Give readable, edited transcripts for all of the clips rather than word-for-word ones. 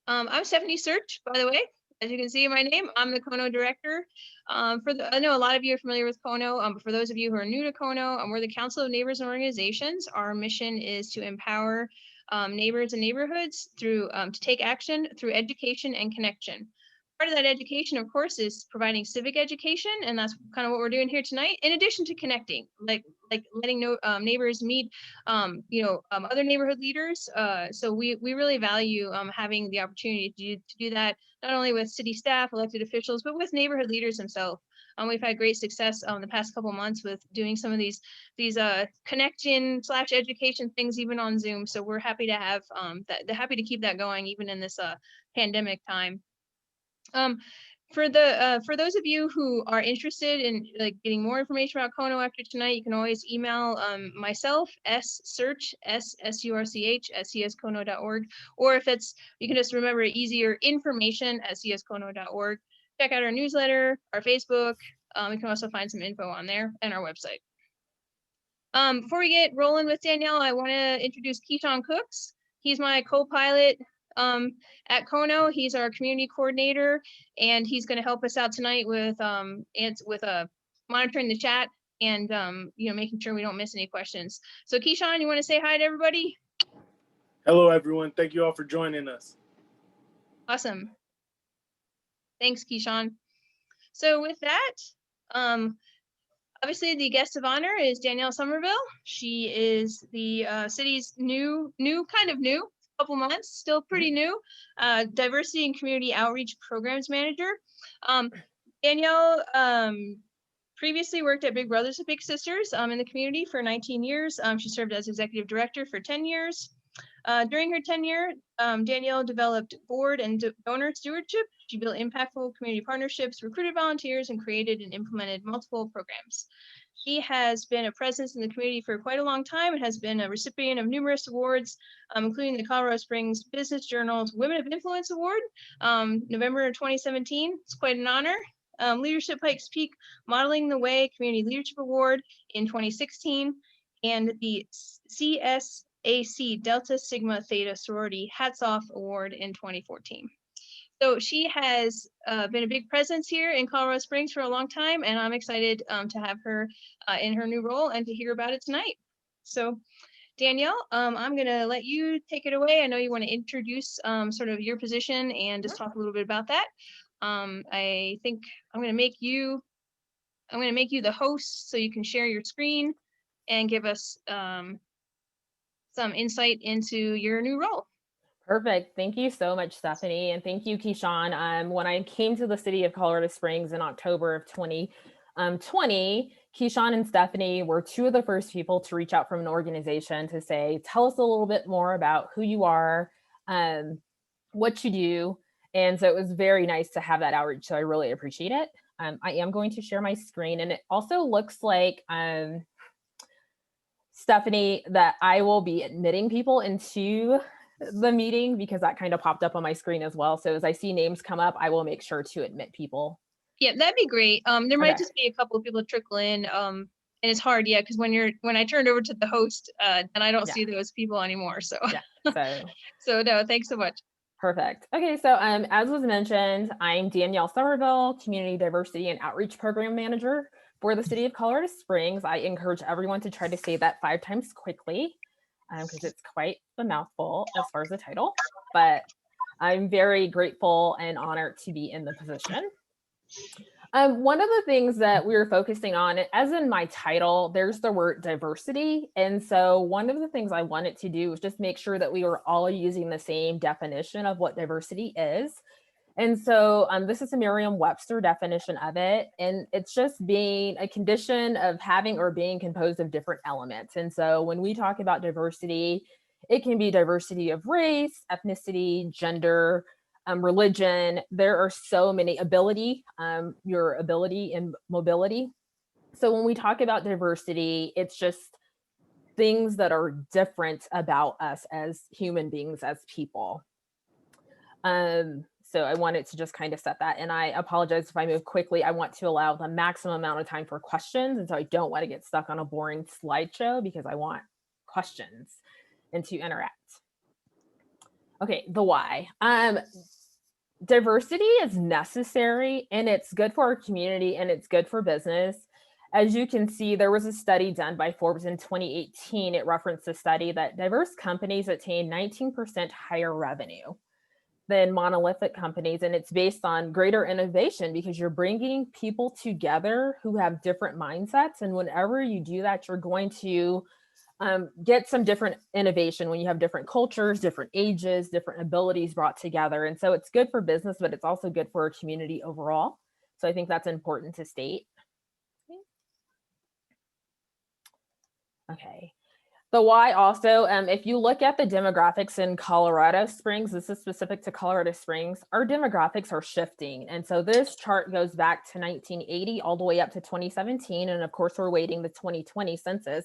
I'm Stephanie Search, by the way. As you can see in my name, I'm the Kono director. I know a lot of you are familiar with Kono, but for those of you who are new to Kono, we're the Council of Neighbors and Organizations. Our mission is to empower neighbors and neighborhoods through to take action through education and connection. Part of that education, of course, is providing civic education, and that's kind of what we're doing here tonight. In addition to connecting, like letting neighbors meet, other neighborhood leaders. So we really value having the opportunity to do that, not only with city staff, elected officials, but with neighborhood leaders themselves. We've had great success the past couple months with doing some of these connection/education things even on Zoom. So we're happy to have happy to keep that going even in this pandemic time. For those of you who are interested in getting more information about Kono after tonight, you can always email myself, ssearch, SCRCH@cskono.org, or if you can just remember it easier, information@cskono.org. Check out our newsletter, our Facebook. You can also find some info on there and our website. Before we get rolling with Danielle, I want to introduce Keyshawn Cooks. He's my co-pilot at Kono. He's our community coordinator, and he's going to help us out tonight with monitoring the chat and making sure we don't miss any questions. So Keyshawn, you want to say hi to everybody? Hello, everyone. Thank you all for joining us. Awesome. Thanks, Keyshawn. So with that, obviously the guest of honor is Danielle Summerville. She is the city's new, couple months, still pretty new, Diversity and Community Outreach Programs Manager. Danielle previously worked at Big Brothers and Big Sisters in the community for 19 years. She served as executive director for 10 years. During her tenure, Danielle developed board and donor stewardship. She built impactful community partnerships, recruited volunteers, and created and implemented multiple programs. She has been a presence in the community for quite a long time and has been a recipient of numerous awards, including the Colorado Springs Business Journal's Women of Influence Award, November 2017. It's quite an honor. Leadership Pikes Peak Modeling the Way Community Leadership Award in 2016, and the CSAC Delta Sigma Theta Sorority Hats Off Award in 2014. So she has been a big presence here in Colorado Springs for a long time, and I'm excited to have her in her new role and to hear about it tonight. So Danielle, I'm going to let you take it away. I know you want to introduce sort of your position and just talk a little bit about that. I think I'm going to make you the host so you can share your screen and give us some insight into your new role. Perfect. Thank you so much, Stephanie. And thank you, Keyshawn. When I came to the city of Colorado Springs in October of 2020, Keyshawn and Stephanie were two of the first people to reach out from an organization to say, tell us a little bit more about who you are, what you do. And so it was very nice to have that outreach. So I really appreciate it. I am going to share my screen, and it also looks like, Stephanie, that I will be admitting people into the meeting because that kind of popped up on my screen as well. So as I see names come up, I will make sure to admit people. Yeah, that'd be great. There might just be a couple of people trickle in. And it's hard, yeah, because when I turned over to the host, then I don't see those people anymore. So so no, thanks so much. Perfect. Okay, so as was mentioned, I'm Danielle Summerville, Community Diversity and Outreach Program Manager for the City of Colorado Springs. I encourage everyone to try to say that 5 times quickly because it's quite a mouthful as far as the title, but I'm very grateful and honored to be in the position. One of the things that we were focusing on, as in my title, there's the word diversity. And so one of the things I wanted to do was just make sure that we were all using the same definition of what diversity is. And so this is a Merriam-Webster definition of it. And it's just being a condition of having or being composed of different elements. And so when we talk about diversity, it can be diversity of race, ethnicity, gender, religion. There are so many ability, your ability and mobility. So when we talk about diversity, it's just things that are different about us as human beings, as people. So I wanted to just kind of set that, and I apologize if I move quickly. I want to allow the maximum amount of time for questions, and so I don't want to get stuck on a boring slideshow because I want questions and to interact. Okay, the why. Diversity is necessary and it's good for our community and it's good for business. As you can see, there was a study done by Forbes in 2018. It referenced a study that diverse companies attain 19% higher revenue than monolithic companies. And it's based on greater innovation because you're bringing people together who have different mindsets. And whenever you do that, you're going to get some different innovation when you have different cultures, different ages, different abilities brought together. And so it's good for business, but it's also good for our community overall. So I think that's important to state. Okay. The why also, if you look at the demographics in Colorado Springs, this is specific to Colorado Springs, our demographics are shifting. And so this chart goes back to 1980 all the way up to 2017. And of course, we're waiting the 2020 census.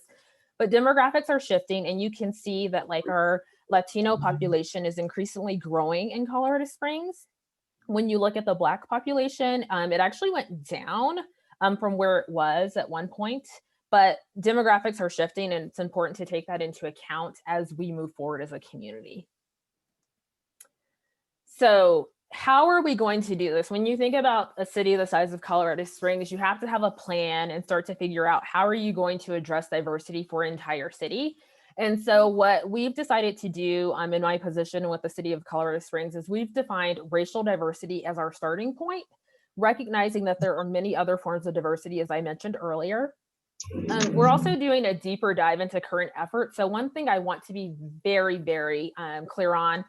But demographics are shifting, and you can see that like our Latino population is increasingly growing in Colorado Springs. When you look at the Black population, it actually went down from where it was at one point, but demographics are shifting, and it's important to take that into account as we move forward as a community. So how are we going to do this? When you think about a city the size of Colorado Springs, you have to have a plan and start to figure out how are you going to address diversity for an entire city. And so what we've decided to do in my position with the city of Colorado Springs is we've defined racial diversity as our starting point, recognizing that there are many other forms of diversity, as I mentioned earlier. We're also doing a deeper dive into current efforts. So one thing I want to be very, very clear on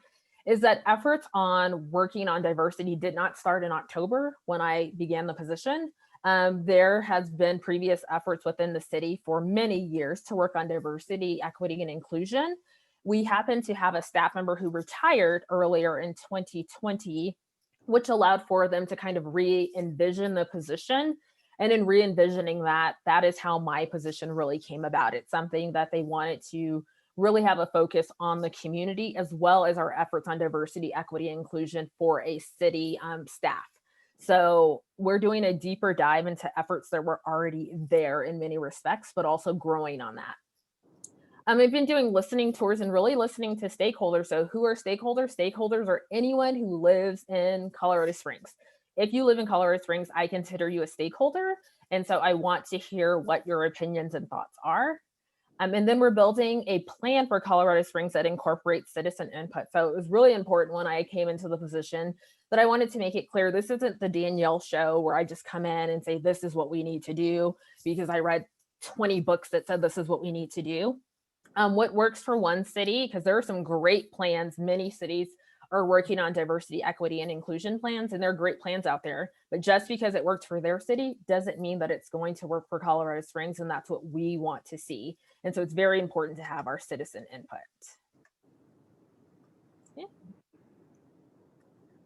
is that efforts on working on diversity did not start in October when I began the position. There has been previous efforts within the city for many years to work on diversity, equity, and inclusion. We happen to have a staff member who retired earlier in 2020, which allowed for them to kind of re-envision the position. And in re-envisioning that, that is how my position really came about. It's something that they wanted to really have a focus on the community as well as our efforts on diversity, equity, and inclusion for a city staff. So we're doing a deeper dive into efforts that were already there in many respects, but also growing on that. We've been doing listening tours and really listening to stakeholders. So who are stakeholders? Stakeholders are anyone who lives in Colorado Springs. If you live in Colorado Springs, I consider you a stakeholder. And so I want to hear what your opinions and thoughts are. And then we're building a plan for Colorado Springs that incorporates citizen input. So it was really important when I came into the position that I wanted to make it clear this isn't the Danielle show where I just come in and say, this is what we need to do because I read 20 books that said this is what we need to do. What works for one city, because there are some great plans, many cities are working on diversity, equity, and inclusion plans, and there are great plans out there. But just because it worked for their city doesn't mean that it's going to work for Colorado Springs, and that's what we want to see. And so it's very important to have our citizen input. Yeah.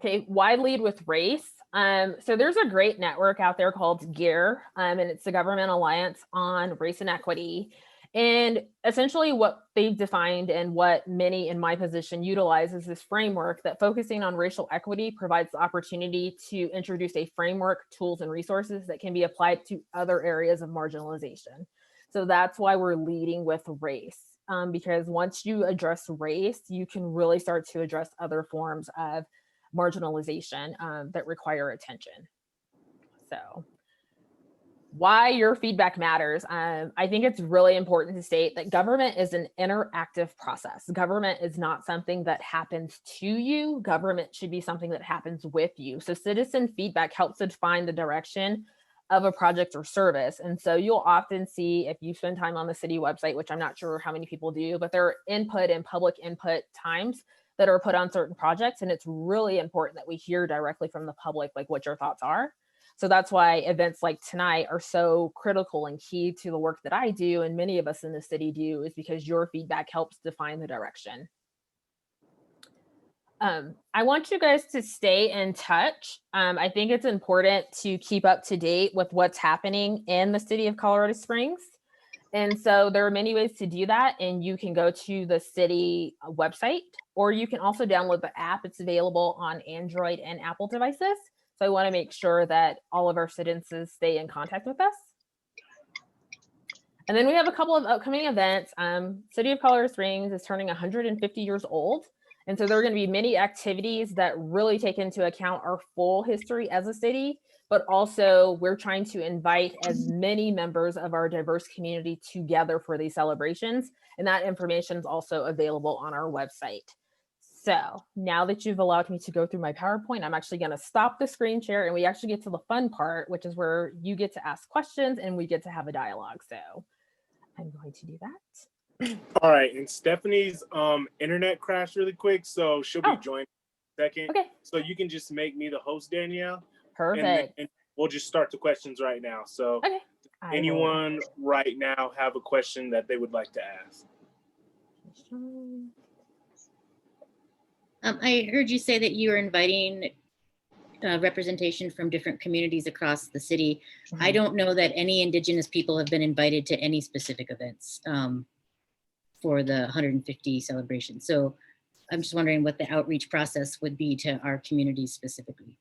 Okay, why lead with race? So there's a great network out there called GEAR, and it's the Government Alliance on Race and Equity. And essentially what they've defined and what many in my position utilize is this framework that focusing on racial equity provides the opportunity to introduce a framework, tools, and resources that can be applied to other areas of marginalization. So that's why we're leading with race, because once you address race, you can really start to address other forms of marginalization that require attention. So why your feedback matters. I think it's really important to state that government is an interactive process. Government is not something that happens to you. Government should be something that happens with you. So citizen feedback helps to define the direction of a project or service. And so you'll often see, if you spend time on the city website, which I'm not sure how many people do, but there are input and public input times that are put on certain projects. And it's really important that we hear directly from the public, like what your thoughts are. So that's why events like tonight are so critical and key to the work that I do, and many of us in the city do, is because your feedback helps define the direction. I want you guys to stay in touch. I think it's important to keep up to date with what's happening in the city of Colorado Springs. And so there are many ways to do that. And you can go to the city website, or you can also download the app. It's available on Android and Apple devices. So I want to make sure that all of our citizens stay in contact with us. And then we have a couple of upcoming events. City of Colorado Springs is turning 150 years old. And so there are going to be many activities that really take into account our full history as a city, but also we're trying to invite as many members of our diverse community together for these celebrations. And that information is also available on our website. So now that you've allowed me to go through my PowerPoint, I'm actually going to stop the screen share and we actually get to the fun part, which is where you get to ask questions and we get to have a dialogue. So I'm going to do that. All right, and Stephanie's internet crashed really quick, so she'll be joining in a second. Okay. So you can just make me the host, Danielle. Perfect. And we'll just start the questions right now. So Okay. anyone right now have a question that they would like to ask? I heard you say that you were inviting representation from different communities across the city. I don't know that any Indigenous people have been invited to any specific events for the 150 celebration. So I'm just wondering what the outreach process would be to our communities specifically.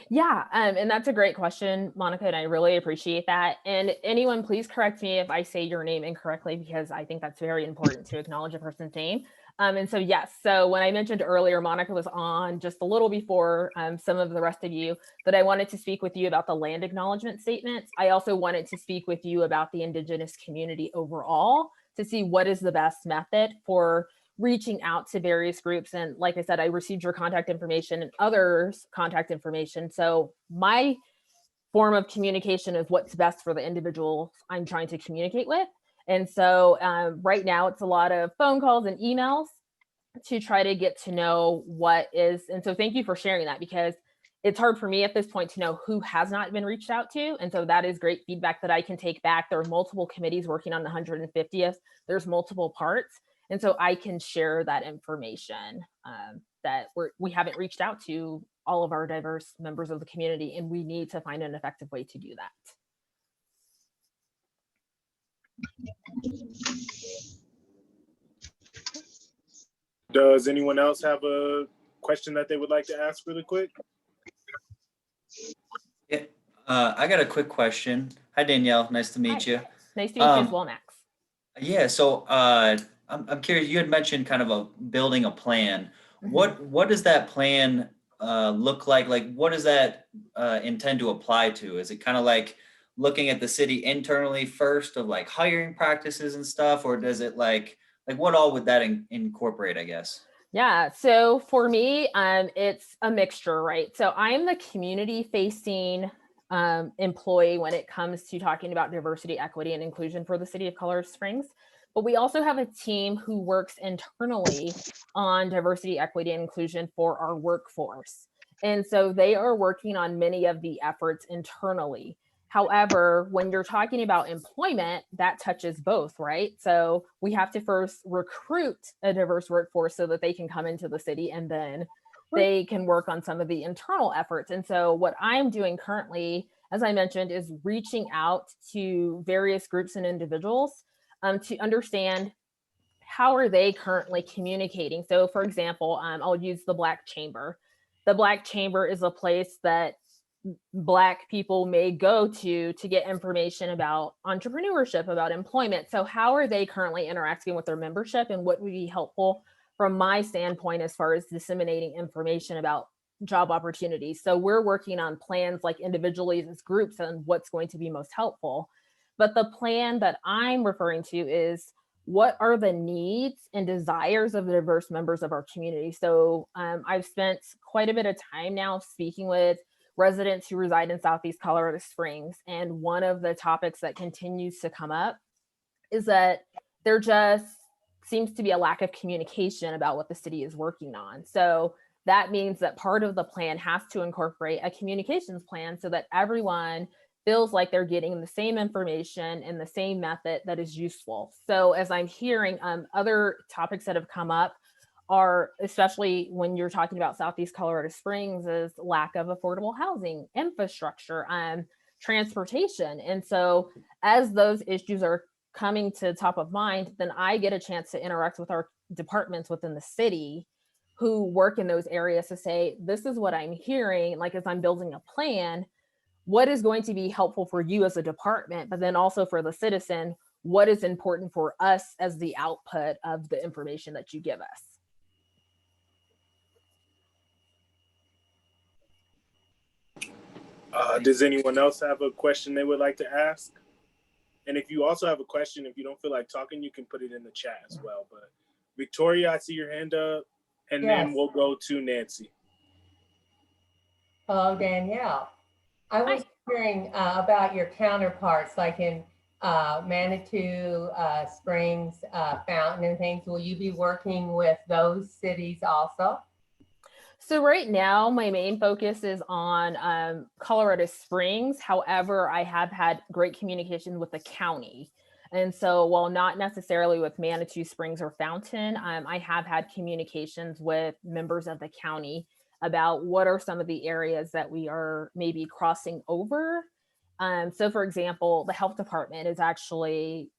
Yeah, and that's a great question, Monica, and I really appreciate that. And anyone, please correct me if I say your name incorrectly, because I think that's very important to acknowledge a person's name. And so, yes, so when I mentioned earlier, Monica was on just a little before some of the rest of you, that I wanted to speak with you about the land acknowledgement statements. I also wanted to speak with you about the Indigenous community overall to see what is the best method for reaching out to various groups. And like I said, I received your contact information and others' contact information. So my form of communication is what's best for the individuals I'm trying to communicate with. And so right now it's a lot of phone calls and emails to try to get to know what is. And so thank you for sharing that, because it's hard for me at this point to know who has not been reached out to. And so that is great feedback that I can take back. There are multiple committees working on the 150th. There's multiple parts. And so I can share that information that we haven't reached out to all of our diverse members of the community, and we need to find an effective way to do that. Does anyone else have a question that they would like to ask really quick? Yeah, I got a quick question. Hi, Danielle. Nice to meet you. Nice to meet you as well, Max. Yeah, so I'm curious. You had mentioned kind of building a plan. Mm-hmm. What does that plan look like? Like, what does that intend to apply to? Is it kind of like looking at the city internally first, of like hiring practices and stuff, or does it like what all would that incorporate, I guess? Yeah, so for me, it's a mixture, right? So I'm the community-facing employee when it comes to talking about diversity, equity, and inclusion for the city of Colorado Springs. But we also have a team who works internally on diversity, equity, and inclusion for our workforce. And so they are working on many of the efforts internally. However, when you're talking about employment, that touches both, right? So we have to first recruit a diverse workforce so that they can come into the city, and then they can work on some of the internal efforts. And so what I'm doing currently, as I mentioned, is reaching out to various groups and individuals to understand how are they currently communicating. So for example, I'll use the Black Chamber. The Black Chamber is a place that Black people may go to get information about entrepreneurship, about employment. So how are they currently interacting with their membership, and what would be helpful from my standpoint as far as disseminating information about job opportunities? So we're working on plans like individually as groups and what's going to be most helpful. But the plan that I'm referring to is what are the needs and desires of the diverse members of our community. So I've spent quite a bit of time now speaking with residents who reside in Southeast Colorado Springs. And one of the topics that continues to come up is that there just seems to be a lack of communication about what the city is working on. So that means that part of the plan has to incorporate a communications plan so that everyone feels like they're getting the same information in the same method that is useful. So as I'm hearing other topics that have come up are, especially when you're talking about Southeast Colorado Springs, is lack of affordable housing, infrastructure, transportation. And so as those issues are coming to top of mind, then I get a chance to interact with our departments within the city who work in those areas to say, this is what I'm hearing, like as I'm building a plan, what is going to be helpful for you as a department, but then also for the citizen, what is important for us as the output of the information that you give us. Does anyone else have a question they would like to ask? And if you also have a question, if you don't feel like talking, you can put it in the chat as well. But Victoria, I see your hand up, and then Yes. we'll go to Nancy. Hello, Danielle. I was Hi. hearing about your counterparts, like in Manitou, Springs, Fountain and things. Will you be working with those cities also? So right now, my main focus is on Colorado Springs. However, I have had great communication with the county. And so while not necessarily with Manitou Springs or Fountain, I have had communications with members of the county about what are some of the areas that we are maybe crossing over. So for example, the health department is actually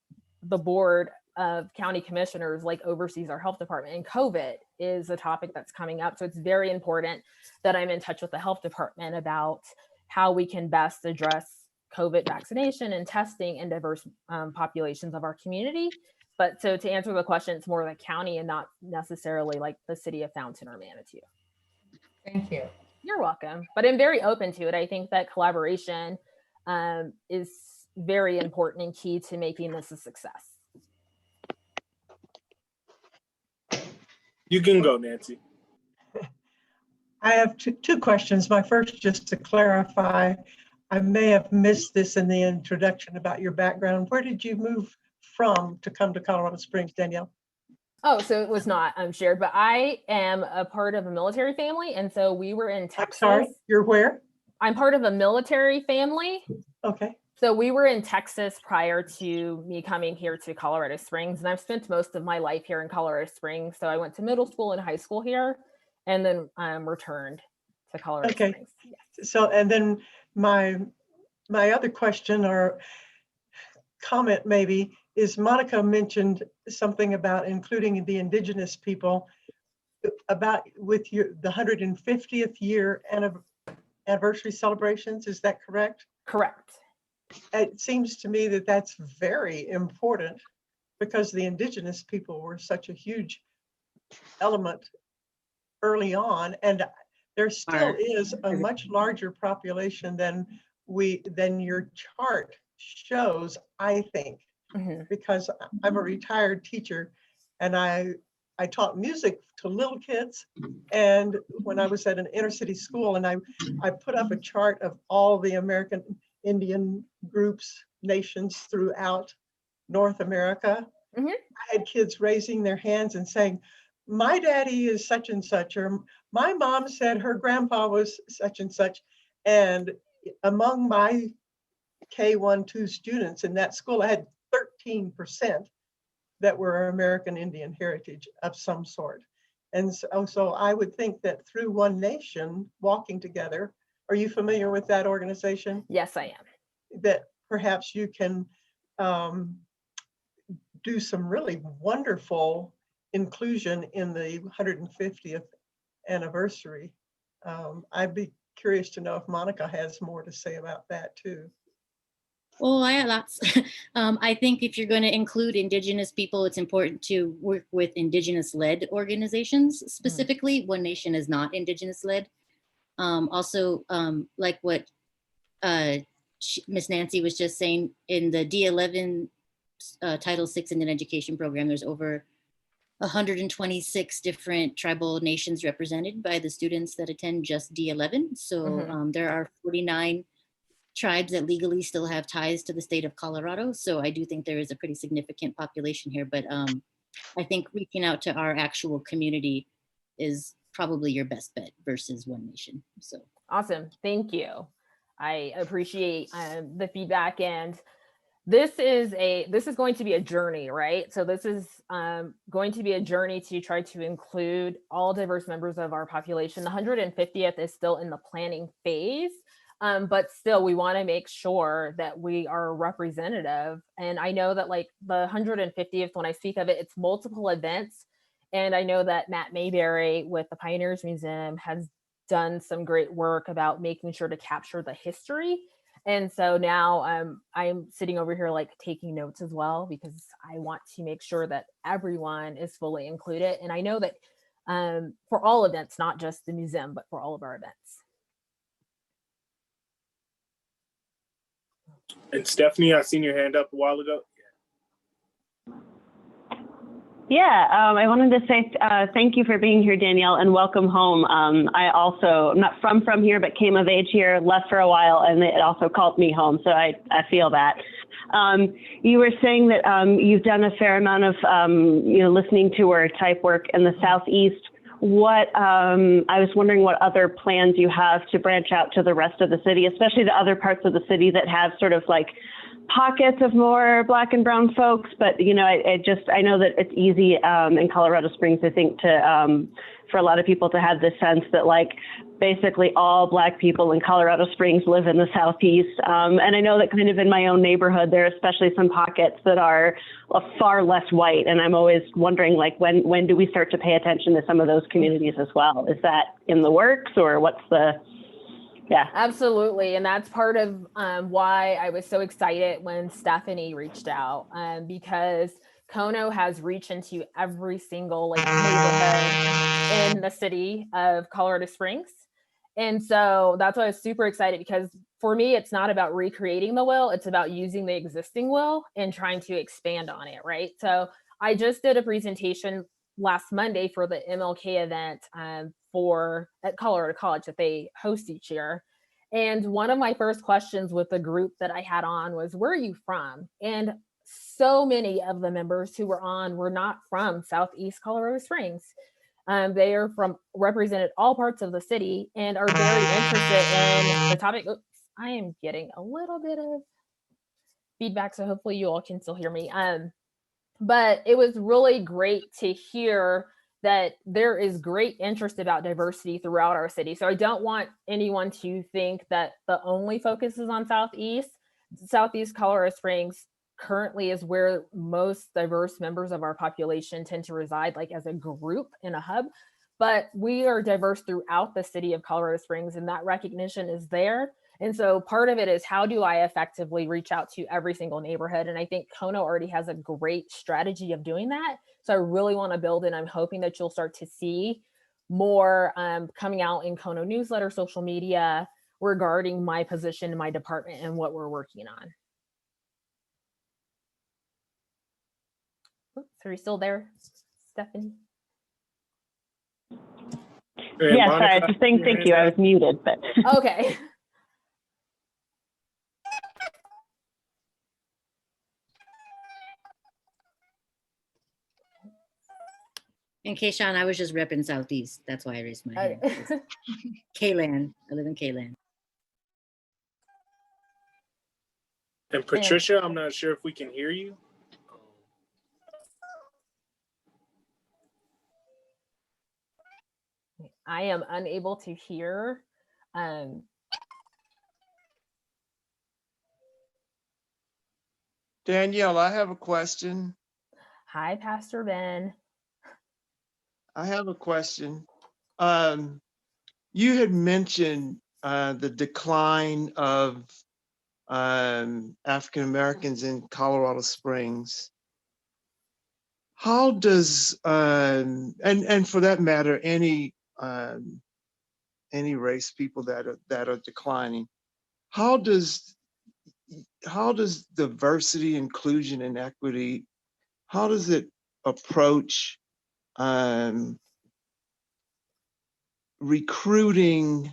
the board of county commissioners like oversees our health department, and COVID is a topic that's coming up. So it's very important that I'm in touch with the health department about how we can best address COVID vaccination and testing in diverse populations of our community. But so to answer the question, it's more the county and not necessarily like the city of Fountain or Manitou. Thank you. You're welcome. But I'm very open to it. I think that collaboration is very important and key to making this a success. You can go, Nancy. I have two questions. My first, just to clarify, I may have missed this in the introduction about your background. Where did you move from to come to Colorado Springs, Danielle? Oh, so it was not shared, but I am a part of a military family. And so we were in Texas. I'm sorry, you're where? I'm part of a military family. Okay. So we were in Texas prior to me coming here to Colorado Springs, and I've spent most of my life here in Colorado Springs. So I went to middle school and high school here, and then returned to Colorado Springs. Yes. So, and then my other question or comment maybe is Monica mentioned something about including the indigenous people about with the 150th year anniversary celebrations. Is that correct? Correct. It seems to me that that's very important because the indigenous people were such a huge element early on, and there still is a much larger population than your chart shows, I think, because I'm a retired teacher and I taught music to little kids, and when I was at an inner city school, and I put up a chart of all the American Indian groups, nations throughout North America. I had kids raising their hands and saying, my daddy is such and such, or my mom said her grandpa was such and such. And among my K-1-2 students in that school, I had 13% that were American Indian heritage of some sort. And so I would think that through One Nation, walking together, are you familiar with that organization? Yes, I am. That perhaps you can do some really wonderful inclusion in the 150th anniversary. I'd be curious to know if Monica has more to say about that too. Oh, I have lots. I think if you're going to include Indigenous people, it's important to work with Indigenous-led organizations specifically. One Nation is not Indigenous-led. Also, like what Miss Nancy was just saying, in the D11 Title VI Indian Education Program, there's over 126 different tribal nations represented by the students that attend just D11. So there are 49 tribes that legally still have ties to the state of Colorado. So I do think there is a pretty significant population here, but I think reaching out to our actual community is probably your best bet versus One Nation. So awesome. Thank you. I appreciate the feedback, and this is going to be a journey, right? So this is going to be a journey to try to include all diverse members of our population. The 150th is still in the planning phase, but still we want to make sure that we are representative. And I know that like the 150th, when I speak of it, it's multiple events. And I know that Matt Mayberry with the Pioneers Museum has done some great work about making sure to capture the history. And so now I'm sitting over here like taking notes as well, because I want to make sure that everyone is fully included. And I know that for all events, not just the museum, but for all of our events. And Stephanie, I seen your hand up a while ago. Yeah, I wanted to say thank you for being here, Danielle, and welcome home. I also, I'm not from here, but came of age here, left for a while, and it also called me home, so I feel that. You were saying that you've done a fair amount of listening tour type work in the Southeast. What I was wondering what other plans you have to branch out to the rest of the city, especially the other parts of the city that have sort of like pockets of more Black and brown folks, but I know that it's easy in Colorado Springs, I think, to for a lot of people to have this sense that like basically all Black people in Colorado Springs live in the Southeast. And I know that kind of in my own neighborhood, there are especially some pockets that are far less white. And I'm always wondering, like, when do we start to pay attention to some of those communities as well? Is that in the works, or what's the... Yeah, absolutely. And that's part of why I was so excited when Stephanie reached out, because Kono has reached into every single neighborhood in the city of Colorado Springs. And so that's why I was super excited, because for me, it's not about recreating the wheel. It's about using the existing wheel and trying to expand on it, right? So I just did a presentation last Monday for the MLK event at Colorado College that they host each year. And one of my first questions with the group that I had on was, where are you from? And so many of the members who were on were not from Southeast Colorado Springs. They are represented all parts of the city and are very interested in the topic. Oops, I am getting a little bit of feedback, so hopefully you all can still hear me. But it was really great to hear that there is great interest about diversity throughout our city. So I don't want anyone to think that the only focus is on Southeast. Southeast Colorado Springs currently is where most diverse members of our population tend to reside, like as a group in a hub. But we are diverse throughout the city of Colorado Springs, and that recognition is there. And so part of it is, how do I effectively reach out to every single neighborhood? And I think Kono already has a great strategy of doing that. So I really want to build it. I'm hoping that you'll start to see more coming out in Kono newsletter, social media, regarding my position in my department and what we're working on. Oops, are you still there, Stephanie? Yes, sorry, I was just saying thank you. I was muted, but okay. And Kayshawn, I was just repping Southeast. That's why I raised my hand. K-Land. I live in K-Land. And Patricia, I'm not sure if we can hear you. I am unable to hear. Danielle, I have a question. Hi, Pastor Ben. I have a question. You had mentioned the decline of African Americans in Colorado Springs. How does, and for that matter, any race people that are declining, how does diversity, inclusion, and equity, how does it approach recruiting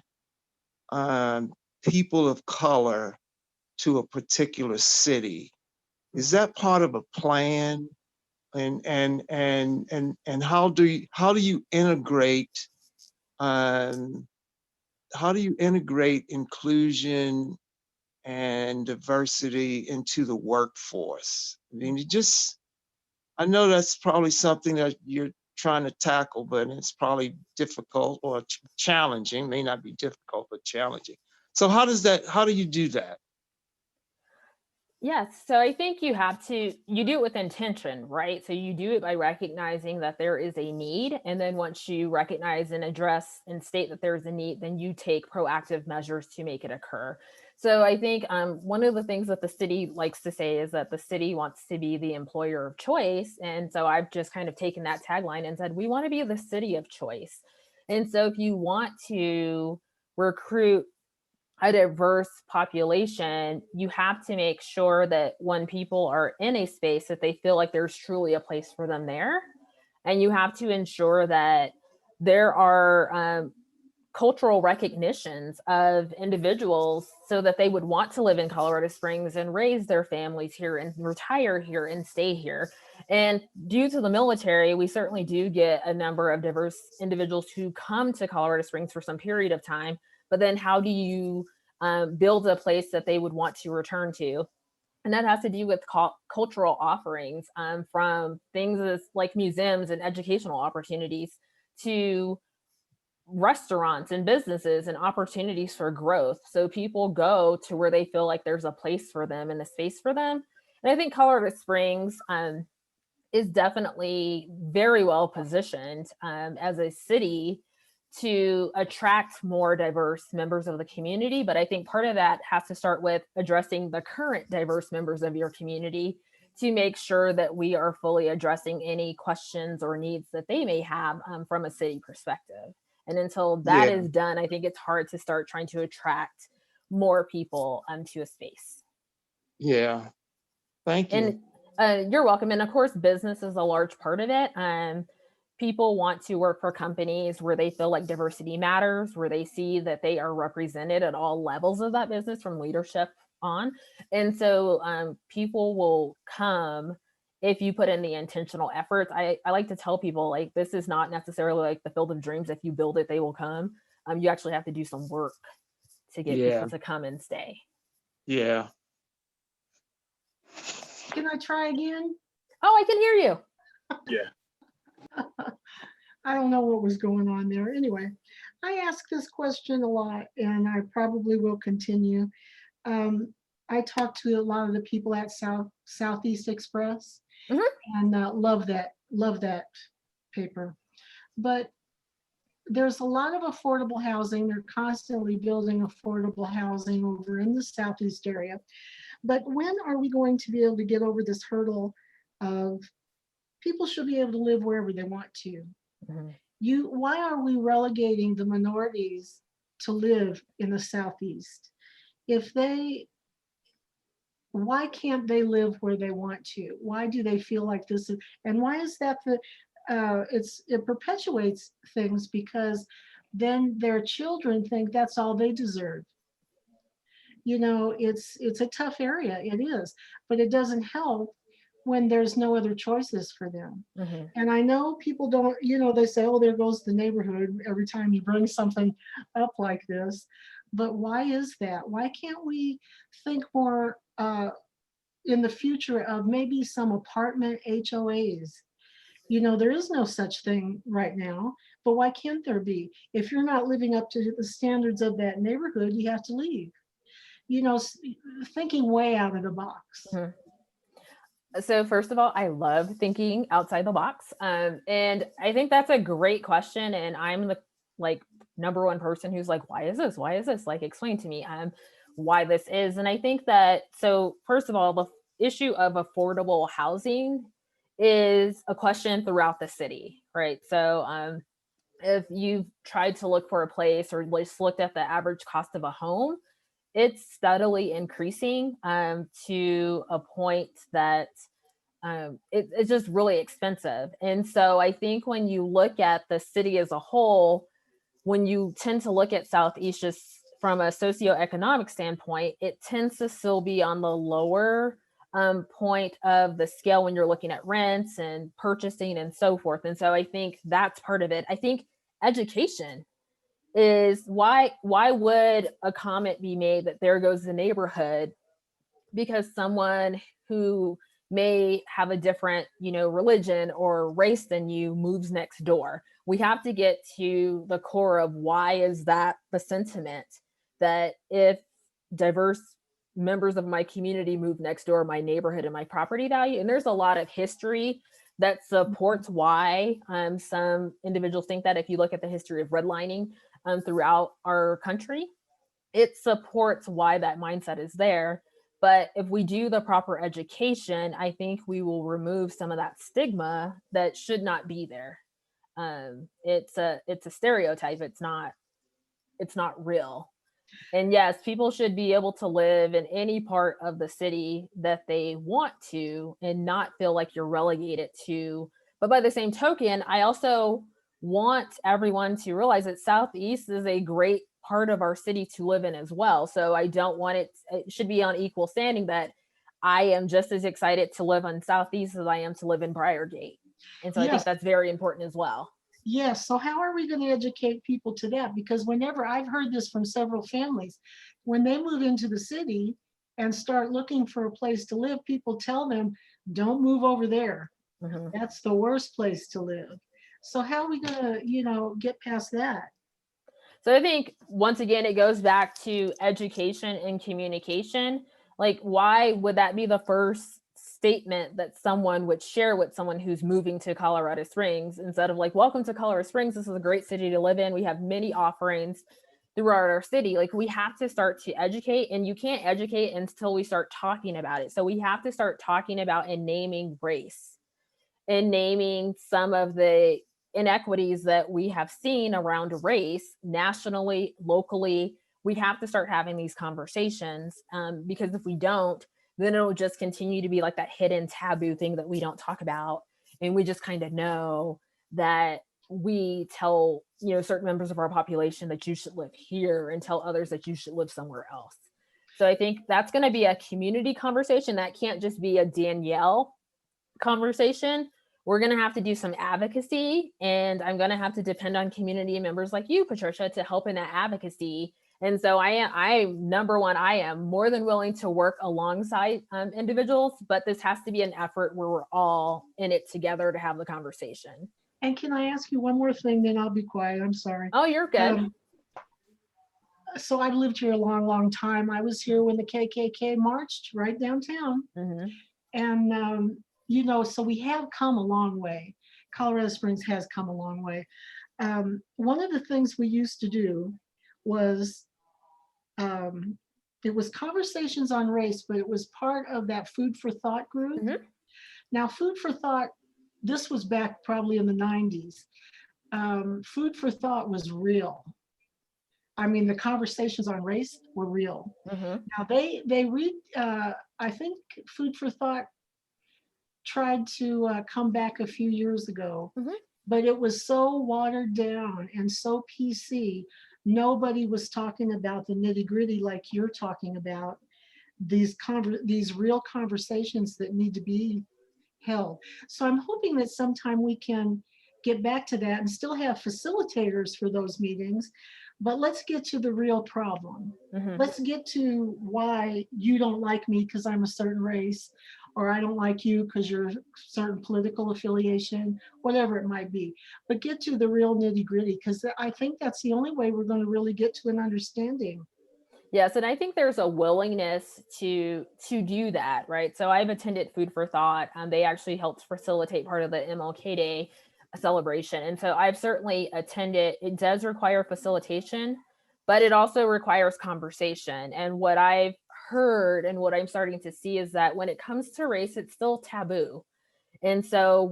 people of color to a particular city? Is that part of a plan? And how do you integrate inclusion and diversity into the workforce? I mean, I know that's probably something that you're trying to tackle, but it's probably difficult or challenging. May not be difficult, but challenging. So how do you do that? Yes, so I think you do it with intention, right? So you do it by recognizing that there is a need. And then once you recognize and address and state that there's a need, then you take proactive measures to make it occur. So I think one of the things that the city likes to say is that the city wants to be the employer of choice. And so I've just kind of taken that tagline and said, we want to be the city of choice. And so if you want to recruit a diverse population, you have to make sure that when people are in a space that they feel like there's truly a place for them there. And you have to ensure that there are cultural recognitions of individuals so that they would want to live in Colorado Springs and raise their families here and retire here and stay here. And due to the military, we certainly do get a number of diverse individuals who come to Colorado Springs for some period of time. But then how do you build a place that they would want to return to? And that has to do with cultural offerings, from things as like museums and educational opportunities to restaurants and businesses and opportunities for growth. So people go to where they feel like there's a place for them and a space for them. And I think Colorado Springs is definitely very well positioned as a city to attract more diverse members of the community. But I think part of that has to start with addressing the current diverse members of your community to make sure that we are fully addressing any questions or needs that they may have from a city perspective. And until that Yeah. is done, I think it's hard to start trying to attract more people to a space. Yeah. Thank you. And you're welcome. And of course, business is a large part of it. People want to work for companies where they feel like diversity matters, where they see that they are represented at all levels of that business from leadership on. And so people will come if you put in the intentional efforts. I like to tell people, like, this is not necessarily like the field of dreams. If you build it, they will come. You actually have to do some work to get Yeah. people to come and stay. Yeah. Can I try again? Oh, I can hear you. Yeah. I don't know what was going on there. Anyway, I ask this question a lot, and I probably will continue. I talk to a lot of the people at Southeast Express, and love that paper. But there's a lot of affordable housing. They're constantly building affordable housing over in the Southeast area. But when are we going to be able to get over this hurdle of people should be able to live wherever they want to? Why are we relegating the minorities to live in the Southeast? Why can't they live where they want to? Why do they feel like this is, and why is that it perpetuates things, because then their children think that's all they deserve. You know, it's a tough area, it is, but it doesn't help when there's no other choices for them. And I know people don't, they say, oh, there goes the neighborhood every time you bring something up like this. But why is that? Why can't we think more in the future of maybe some apartment HOAs? There is no such thing right now, but why can't there be? If you're not living up to the standards of that neighborhood, you have to leave. Thinking way out of the box. So first of all, I love thinking outside the box. And I think that's a great question. And I'm the number one person who's like, why is this? Why is this? Like, explain to me why this is. And I think that, so first of all, the issue of affordable housing is a question throughout the city, right? So if you've tried to look for a place or just looked at the average cost of a home, it's steadily increasing to a point that it's just really expensive. And so I think when you look at the city as a whole, when you tend to look at Southeast just from a socioeconomic standpoint, it tends to still be on the lower point of the scale when you're looking at rents and purchasing and so forth. And so I think that's part of it. I think education is why would a comment be made that there goes the neighborhood because someone who may have a different, religion or race than you moves next door? We have to get to the core of why is that the sentiment that if diverse members of my community move next door, my neighborhood and my property value, and there's a lot of history that supports why some individuals think that. If you look at the history of redlining throughout our country, it supports why that mindset is there. But if we do the proper education, I think we will remove some of that stigma that should not be there. It's a stereotype. It's not real. And yes, people should be able to live in any part of the city that they want to and not feel like you're relegated to. But by the same token, I also want everyone to realize that Southeast is a great part of our city to live in as well. So I don't want it should be on equal standing that I am just as excited to live on Southeast as I am to live in Briargate. And so I think Yes. that's very important as well. Yes, so how are we going to educate people to that? Because whenever I've heard this from several families, when they move into the city and start looking for a place to live, people tell them, don't move over there. Mhm. That's the worst place to live. So how are we going to, get past that? So I think once again, it goes back to education and communication. Like, why would that be the first statement that someone would share with someone who's moving to Colorado Springs instead of like, welcome to Colorado Springs. This is a great city to live in. We have many offerings throughout our city. Like, we have to start to educate, and you can't educate until we start talking about it. So we have to start talking about and naming race and naming some of the inequities that we have seen around race nationally, locally. We have to start having these conversations because if we don't, then it'll just continue to be like that hidden taboo thing that we don't talk about. And we just kind of know that we tell, certain members of our population that you should live here and tell others that you should live somewhere else. So I think that's going to be a community conversation. That can't just be a Danielle conversation. We're going to have to do some advocacy, and I'm going to have to depend on community members like you, Patricia, to help in that advocacy. And so I am more than willing to work alongside individuals, but this has to be an effort where we're all in it together to have the conversation. And can I ask you one more thing, then I'll be quiet. I'm sorry. Oh, you're good. So I've lived here a long, long time. I was here when the KKK marched right downtown. Mhm. And, so we have come a long way. Colorado Springs has come a long way. One of the things we used to do was, it was conversations on race, but it was part of that Food for Thought group. Mhm. Now, Food for Thought, this was back probably in the 90s. Food for Thought was real. I mean, the conversations on race were real. Mhm. Now I think Food for Thought tried to come back a few years ago, Mhm. but it was so watered down and so PC. Nobody was talking about the nitty gritty like you're talking about. These real conversations that need to be held. So I'm hoping that sometime we can get back to that and still have facilitators for those meetings, but let's get to the real problem. Mhm. Let's get to why you don't like me because I'm a certain race, or I don't like you because you're a certain political affiliation, whatever it might be. But get to the real nitty gritty, because I think that's the only way we're going to really get to an understanding. Yes, and I think there's a willingness to do that, right? So I've attended Food for Thought. They actually helped facilitate part of the MLK Day celebration, and so I've certainly attended. It does require facilitation, but it also requires conversation. And what I've heard and what I'm starting to see is that when it comes to race, it's still taboo. And so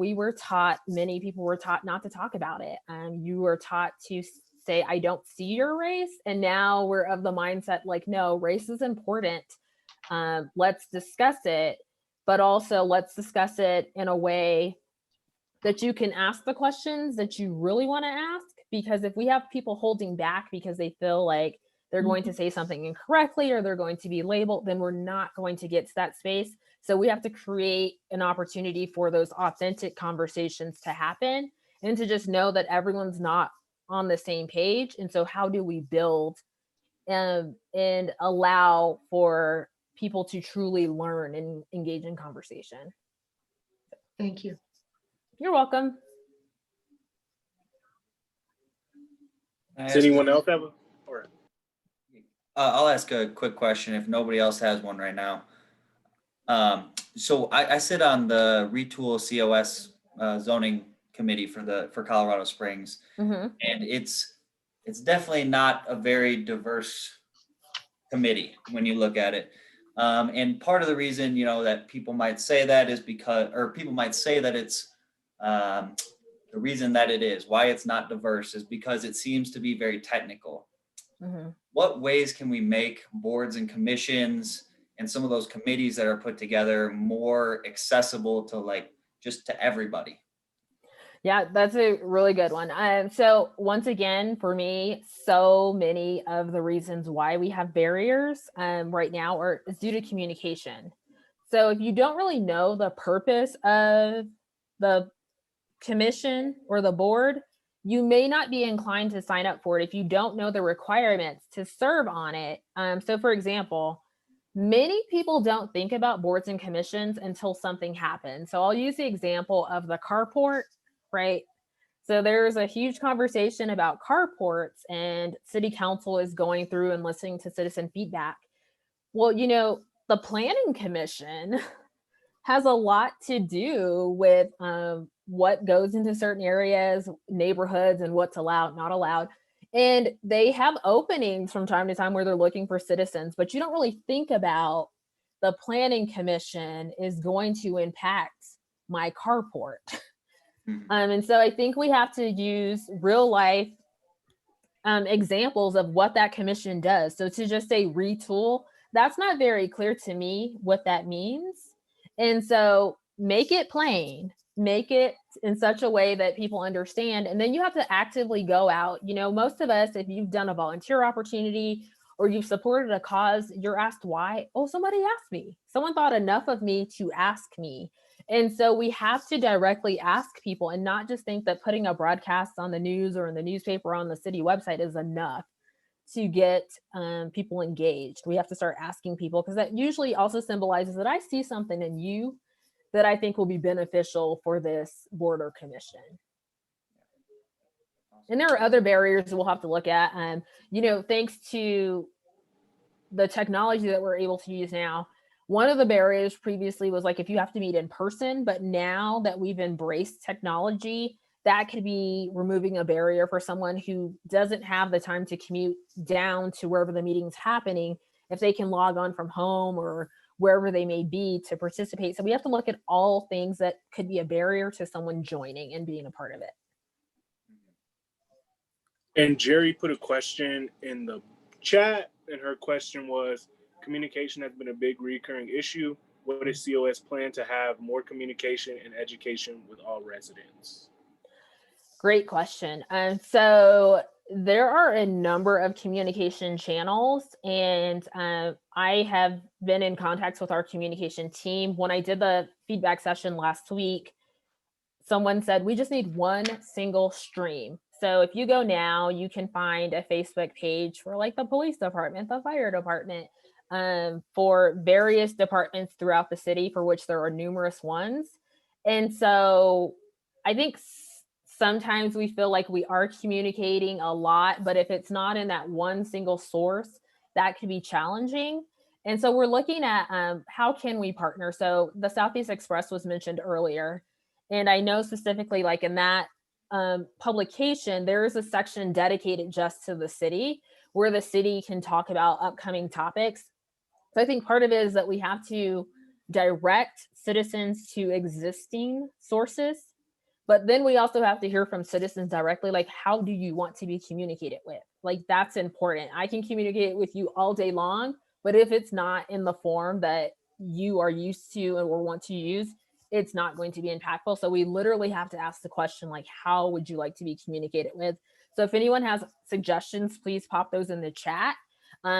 many people were taught not to talk about it. You were taught to say, I don't see your race. And now we're of the mindset like, no, race is important. Let's discuss it, but also let's discuss it in a way that you can ask the questions that you really want to ask. Because if we have people holding back because they feel like they're going to say something incorrectly or they're going to be labeled, then we're not going to get to that space. So we have to create an opportunity for those authentic conversations to happen and to just know that everyone's not on the same page. And so how do we build and allow for people to truly learn and engage in conversation? Thank you. You're welcome. Does anyone else have or I'll ask a quick question if nobody else has one right now. So I sit on the Retool COS zoning committee for Colorado Springs, Mm-hmm. and it's definitely not a very diverse committee when you look at it. And part of the reason, that people might say that is people might say that it's the reason that it is why it's not diverse is because it seems to be very technical. what ways can we make boards and commissions and some of those committees that are put together more accessible to like just to everybody? Yeah, that's a really good one. So once again, for me, so many of the reasons why we have barriers right now is due to communication. So if you don't really know the purpose of the commission or the board, you may not be inclined to sign up for it if you don't know the requirements to serve on it. So for example, many people don't think about boards and commissions until something happens. So I'll use the example of the carport, right? So there's a huge conversation about carports, and city council is going through and listening to citizen feedback. Well, the planning commission has a lot to do with what goes into certain areas, neighborhoods, and what's allowed, not allowed. And they have openings from time to time where they're looking for citizens, but you don't really think about the planning commission is going to impact my carport. And so I think we have to use real life examples of what that commission does. So to just say retool, that's not very clear to me what that means. And so make it plain, make it in such a way that people understand. And then you have to actively go out. Most of us, if you've done a volunteer opportunity or you've supported a cause, you're asked why. Oh, somebody asked me. Someone thought enough of me to ask me. And so we have to directly ask people and not just think that putting a broadcast on the news or in the newspaper or on the city website is enough to get people engaged. We have to start asking people, because that usually also symbolizes that I see something in you that I think will be beneficial for this board or commission. And there are other barriers we'll have to look at. Thanks to the technology that we're able to use now, one of the barriers previously was like if you have to meet in person, but now that we've embraced technology, that could be removing a barrier for someone who doesn't have the time to commute down to wherever the meeting's happening, if they can log on from home or wherever they may be to participate. So we have to look at all things that could be a barrier to someone joining and being a part of it. And Jerry put a question in the chat, and her question was, communication has been a big recurring issue. What is COS plan to have more communication and education with all residents? Great question. So there are a number of communication channels, and I have been in contact with our communication team. When I did the feedback session last week, someone said, we just need one single stream. So if you go now, you can find a Facebook page for like the police department, the fire department, for various departments throughout the city, for which there are numerous ones. And so I think sometimes we feel like we are communicating a lot, but if it's not in that one single source, that could be challenging. And so we're looking at how can we partner? So the Southeast Express was mentioned earlier. And I know specifically like in that publication, there is a section dedicated just to the city where the city can talk about upcoming topics. So I think part of it is that we have to direct citizens to existing sources, but then we also have to hear from citizens directly, like, how do you want to be communicated with? Like, that's important. I can communicate with you all day long, but if it's not in the form that you are used to or want to use, it's not going to be impactful. So we literally have to ask the question, like, how would you like to be communicated with? So if anyone has suggestions, please pop those in the chat,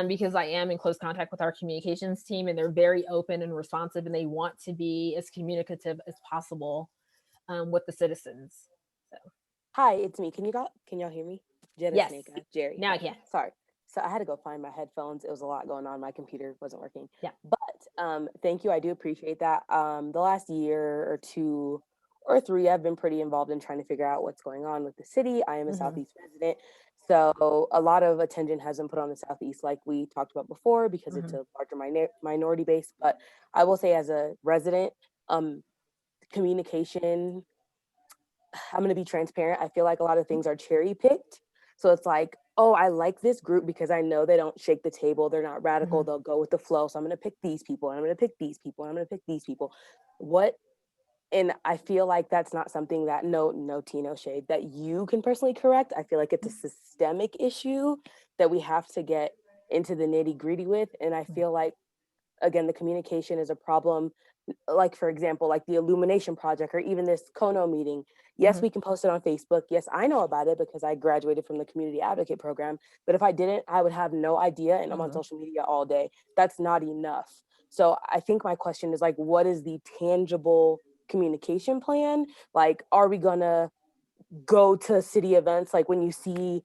because I am in close contact with our communications team, and they're very open and responsive, and they want to be as communicative as possible with the citizens. So. Hi, it's me. Can y'all hear me? Jenna Yes. Snake, Jerry. Now I can. Sorry. So I had to go find my headphones. It was a lot going on. My computer wasn't working. Yeah. But thank you. I do appreciate that. The last year or 2 or 3, I've been pretty involved in trying to figure out what's going on with the city. I am a Southeast resident. So a lot of attention has been put on the Southeast, like we talked about before, because it's a larger minority base. But I will say, as a resident, communication, I'm going to be transparent. I feel like a lot of things are cherry picked. So it's like, oh, I like this group because I know they don't shake the table. They're not radical. They'll go with the flow. So I'm going to pick these people, and I'm going to pick these people, and I'm going to pick these people. And I feel like that's not something that, no Tino shade, that you can personally correct. I feel like it's a systemic issue that we have to get into the nitty gritty with. And I feel like, again, the communication is a problem. Like, for example, like the illumination project or even this Kono meeting. Yes, we can post it on Facebook. Yes, I know about it because I graduated from the community advocate program. But if I didn't, I would have no idea, and I'm on social media all day. That's not enough. So I think my question is like, what is the tangible communication plan? Like, are we gonna go to city events? Like when you see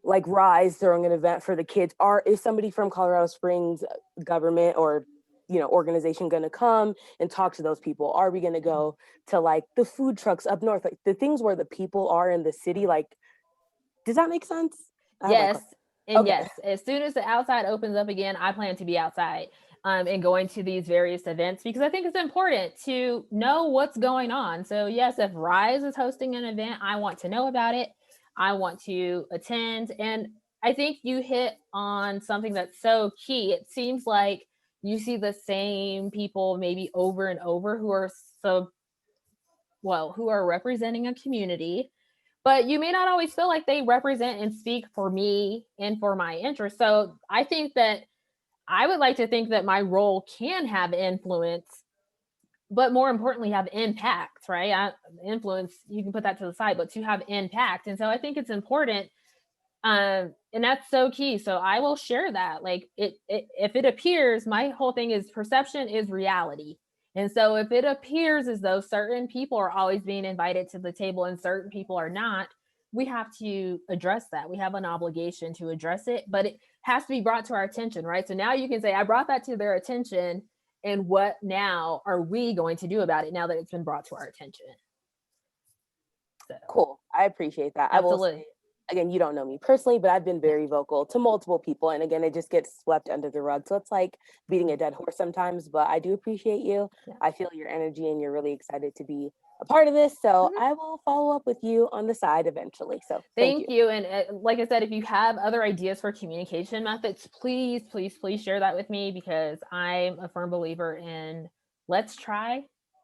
like Rise throwing an event for the kids, is somebody from Colorado Springs government or organization going to come and talk to those people? Are we going to go to like the food trucks up north, like the things where the people are in the city? Like, does that make sense? Yes. And Okay. yes, as soon as the outside opens up again, I plan to be outside and going to these various events, because I think it's important to know what's going on. So yes, if Rise is hosting an event, I want to know about it. I want to attend. And I think you hit on something that's so key. It seems like you see the same people maybe over and over who are representing a community, but you may not always feel like they represent and speak for me and for my interests. So I think that I would like to think that my role can have influence, but more importantly, have impact, right? Influence, you can put that to the side, but to have impact. And so I think it's important. And that's so key. So I will share that. Like if it appears, my whole thing is perception is reality. And so if it appears as though certain people are always being invited to the table and certain people are not, we have to address that. We have an obligation to address it, but it has to be brought to our attention, right? So now you can say, I brought that to their attention. And what now are we going to do about it now that it's been brought to our attention? So, cool. I appreciate that. absolutely. I will say, again, you don't know me personally, but I've been very vocal to multiple people. And again, it just gets swept under the rug. So it's like beating a dead horse sometimes, but I do appreciate you. Yeah. I feel your energy and you're really excited to be a part of this. So I will follow up with you on the side eventually. So thank you. And like I said, if you have other ideas for communication methods, please, please, please share that with me, because I'm a firm believer in let's try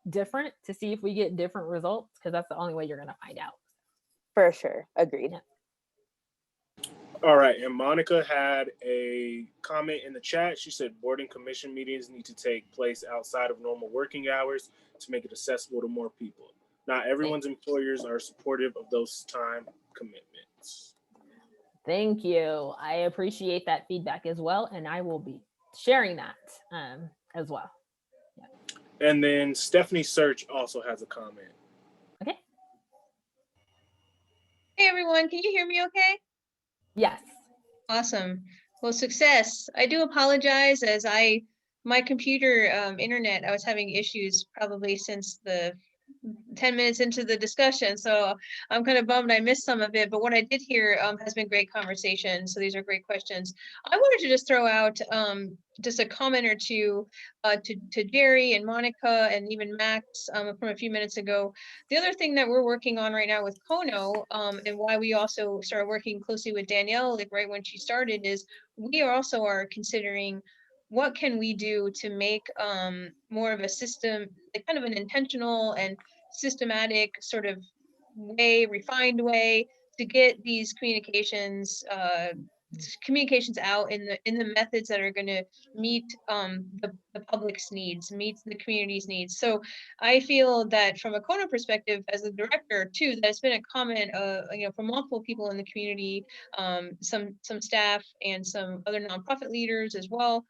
different to see if we get different results, because that's the only way you're going to find out. For sure. Agreed. Yeah. All right, and Monica had a comment in the chat. She said board and commission meetings need to take place outside of normal working hours to make it accessible to more people. Not everyone's employers are supportive of those time commitments. Thank you. I appreciate that feedback as well, and I will be sharing that as well. Yeah. And then Stephanie Search also has a comment. Okay. Hey everyone, can you hear me okay? Yes. Awesome. Well, success. I do apologize as my computer internet, I was having issues probably since the 10 minutes into the discussion. So I'm kind of bummed I missed some of it, but what I did hear has been great conversation. So these are great questions. I wanted to just throw out just a comment or two to Jerry and Monica and even Max from a few minutes ago. The other thing that we're working on right now with Kono and why we also started working closely with Danielle, like right when she started, is we also are considering what can we do to make more of a system, like kind of an intentional and systematic sort of way, refined way to get these communications out in the methods that are going to meet the public's needs, meet the community's needs. So I feel that from a Kono perspective, as a director too, that's been a comment from multiple people in the community, some staff and some other nonprofit leaders as well,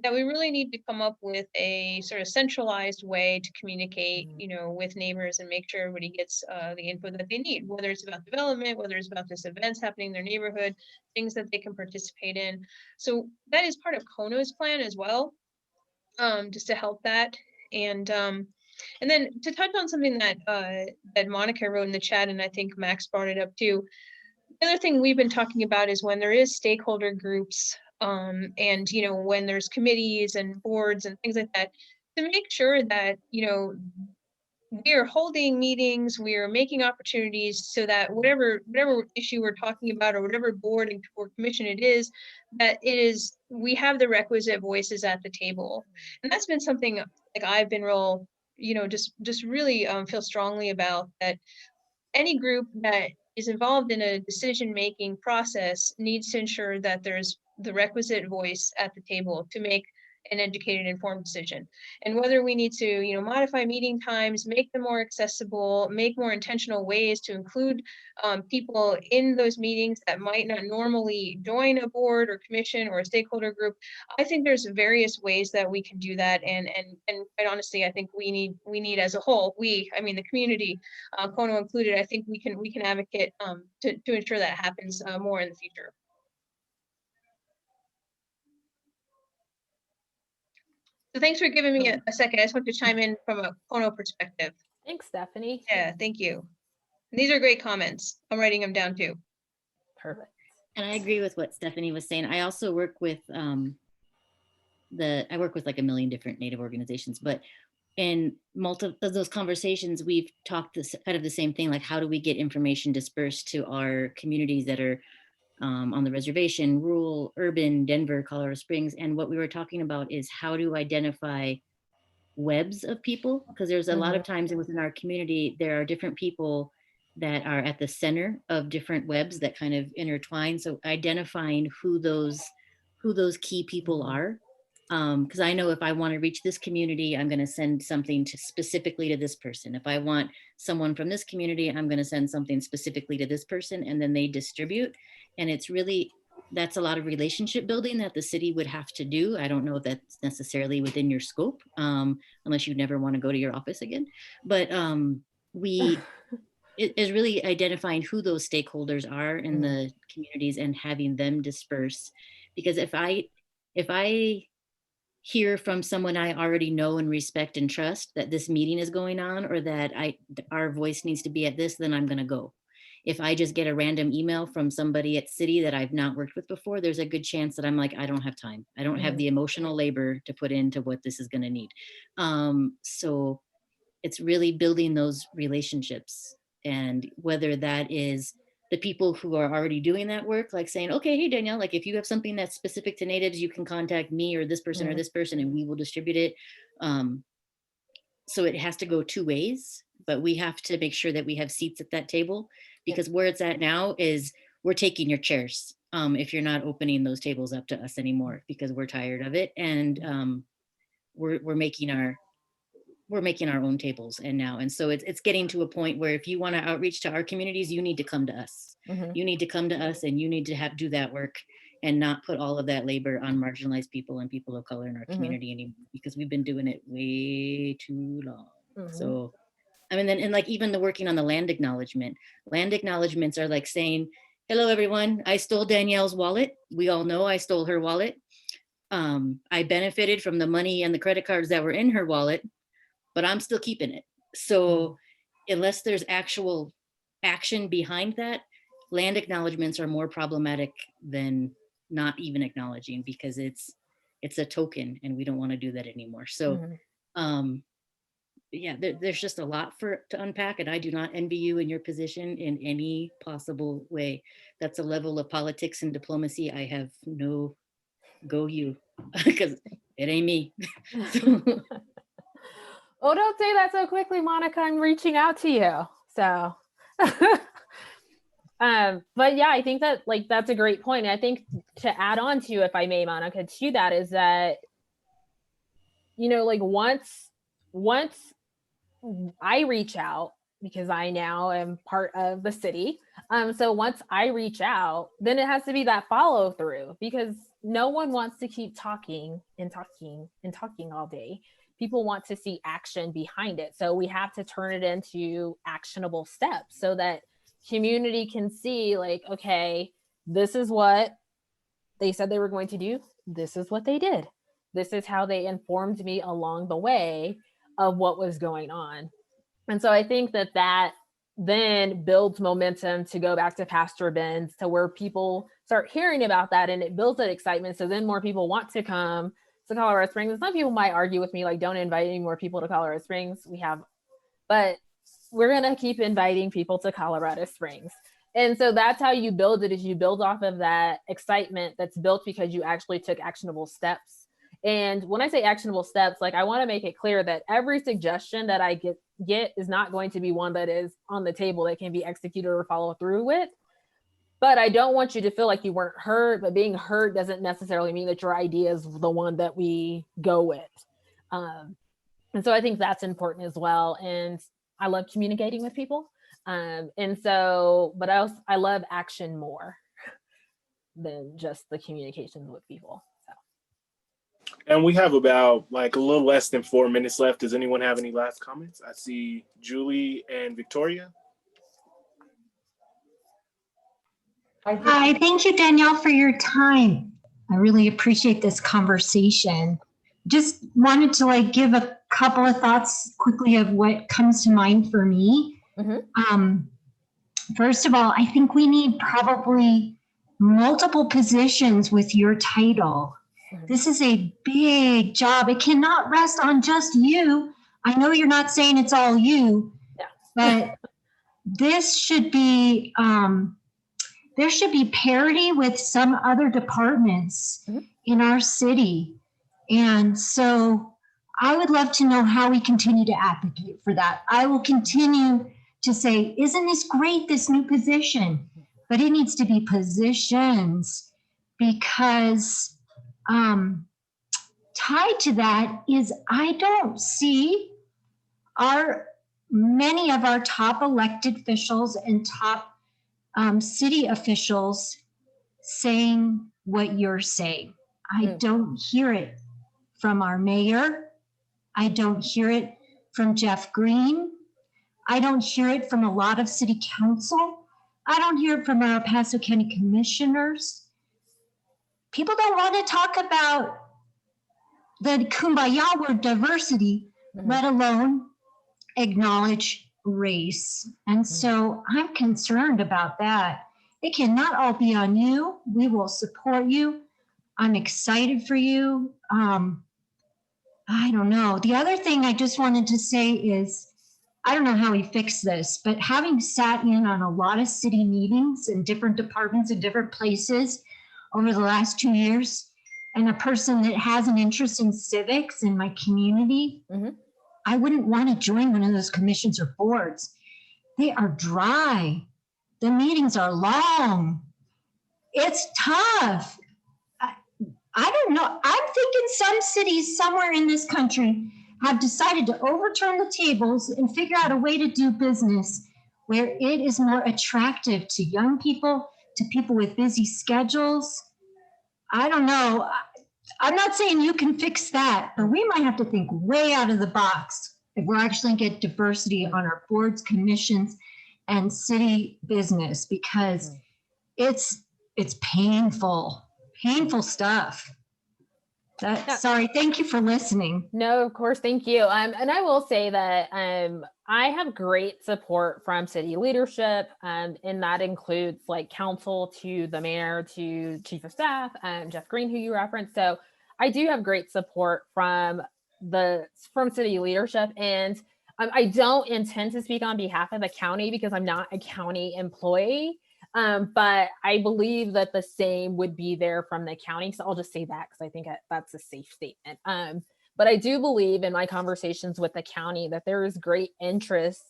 that we really need to come up with a sort of centralized way to communicate, with neighbors and make sure everybody gets the info that they need, whether it's about development, whether it's about just events happening in their neighborhood, things that they can participate in. So that is part of Kono's plan as well, just to help that. And then to touch on something that that Monica wrote in the chat, and I think Max brought it up too. The other thing we've been talking about is when there is stakeholder groups and when there's committees and boards and things like that, to make sure that we are holding meetings, we are making opportunities so that whatever issue we're talking about or whatever board or commission it is, that we have the requisite voices at the table. And that's been something like I've been real just really feel strongly about that any group that is involved in a decision-making process needs to ensure that there's the requisite voice at the table to make an educated, informed decision. And whether we need to, modify meeting times, make them more accessible, make more intentional ways to include people in those meetings that might not normally join a board or commission or a stakeholder group. I think there's various ways that we can do that. And quite honestly, I think we need as a whole, the community, Kono included, I think we can advocate to ensure that happens more in the future. So thanks for giving me a second. I just want to chime in from a Kono perspective. Thanks, Stephanie. Yeah, thank you. And these are great comments. I'm writing them down too. Perfect. And I agree with what Stephanie was saying. I also work with I work with like a million different Native organizations, but in multiple of those conversations, we've talked kind of the same thing, like how do we get information dispersed to our communities that are on the reservation, rural, urban, Denver, Colorado Springs. And what we were talking about is how to identify webs of people, because there's a lot of times within our community, there are different people that are at the center of different webs that kind of intertwine. So identifying who those key people are. Because I know if I want to reach this community, I'm going to send something specifically to this person. If I want someone from this community, I'm going to send something specifically to this person, and then they distribute. And that's a lot of relationship building that the city would have to do. I don't know if that's necessarily within your scope, unless you never want to go to your office again. But it is really identifying who those stakeholders are in the communities and having them disperse. Because if I hear from someone I already know and respect and trust that this meeting is going on, or that our voice needs to be at this, then I'm going to go. If I just get a random email from somebody at city that I've not worked with before, there's a good chance that I'm like, I don't have time. I don't have the emotional labor to put into what this is going to need. So it's really building those relationships, and whether that is the people who are already doing that work, like saying, okay, hey, Danielle, like if you have something that's specific to natives, you can contact me or this person or this person, and we will distribute it. So it has to go two ways, but we have to make sure that we have seats at that table, because where it's at now is we're taking your chairs if you're not opening those tables up to us anymore, because we're tired of it. And we're making our own tables and so it's getting to a point where if you want to outreach to our communities, you need to come to us. You need to come to us, and you need to do that work and not put all of that labor on marginalized people and people of color in our community anymore, because we've been doing it way too long. So and like even the working on the land acknowledgements are like saying, hello everyone, I stole Danielle's wallet. We all know I stole her wallet. I benefited from the money and the credit cards that were in her wallet, but I'm still keeping it. So unless there's actual action behind that, land acknowledgements are more problematic than not even acknowledging, because it's a token, and we don't want to do that anymore. So yeah, there's just a lot to unpack, and I do not envy you in your position in any possible way. That's a level of politics and diplomacy I have no go you, because it ain't me. Oh, don't say that so quickly, Monica. I'm reaching out to you. So, but yeah, I think that that's a great point. And I think to add on to, if I may, Monica, to that is that, once I reach out, because I now am part of the city. So once I reach out, then it has to be that follow through, because no one wants to keep talking and talking and talking all day. People want to see action behind it. So we have to turn it into actionable steps so that community can see, like, okay, this is what they said they were going to do. This is what they did. This is how they informed me along the way of what was going on. And so I think that then builds momentum to go back to Pastor Ben's, to where people start hearing about that, and it builds that excitement. So then more people want to come to Colorado Springs. And some people might argue with me, like, don't invite any more people to Colorado Springs. But we're going to keep inviting people to Colorado Springs. And so that's how you build it, is you build off of that excitement that's built because you actually took actionable steps And when I say actionable steps, like I want to make it clear that every suggestion that I get is not going to be one that is on the table that can be executed or followed through with. But I don't want you to feel like you weren't heard, but being heard doesn't necessarily mean that your idea is the one that we go with. And so I think that's important as well. And I love communicating with people. And so, but I love action more than just the communications with people. So. And we have about like a little less than 4 minutes left. Does anyone have any last comments? I see Julie and Victoria. Hi, thank you, Danielle, for your time. I really appreciate this conversation. Just wanted to like give a couple of thoughts quickly of what comes to mind for me. First of all, I think we need probably multiple positions with your title. This is a big job. It cannot rest on just you. I know you're not saying it's all you, but this should be, there should be parity with some other departments in our city. And so I would love to know how we continue to advocate for that. I will continue to say, isn't this great, this new position? But it needs to be positions, because tied to that is I don't see many of our top elected officials and top city officials saying what you're saying. I don't hear it from our mayor. I don't hear it from Jeff Green. I don't hear it from a lot of city council. I don't hear it from our El Paso County commissioners. People don't want to talk about the kumbaya word diversity, let alone acknowledge race. And so I'm concerned about that. It cannot all be on you. We will support you. I'm excited for you. I don't know. The other thing I just wanted to say is, I don't know how we fix this, but having sat in on a lot of city meetings in different departments in different places over the last 2 years, and a person that has an interest in civics in my community, I wouldn't want to join one of those commissions or boards. They are dry. The meetings are long. It's tough. I don't know. I'm thinking some cities somewhere in this country have decided to overturn the tables and figure out a way to do business where it is more attractive to young people, to people with busy schedules. I don't know. I'm not saying you can fix that, but we might have to think way out of the box if we're actually get diversity on our boards, commissions, and city business, because it's painful stuff. Sorry, thank you for listening. No, of course, thank you. And I will say that I have great support from city leadership, and that includes like council to the mayor to chief of staff, Jeff Green, who you referenced. So I do have great support from city leadership, and I don't intend to speak on behalf of the county because I'm not a county employee. But I believe that the same would be there from the county. So I'll just say that because I think that's a safe statement. But I do believe in my conversations with the county that there is great interest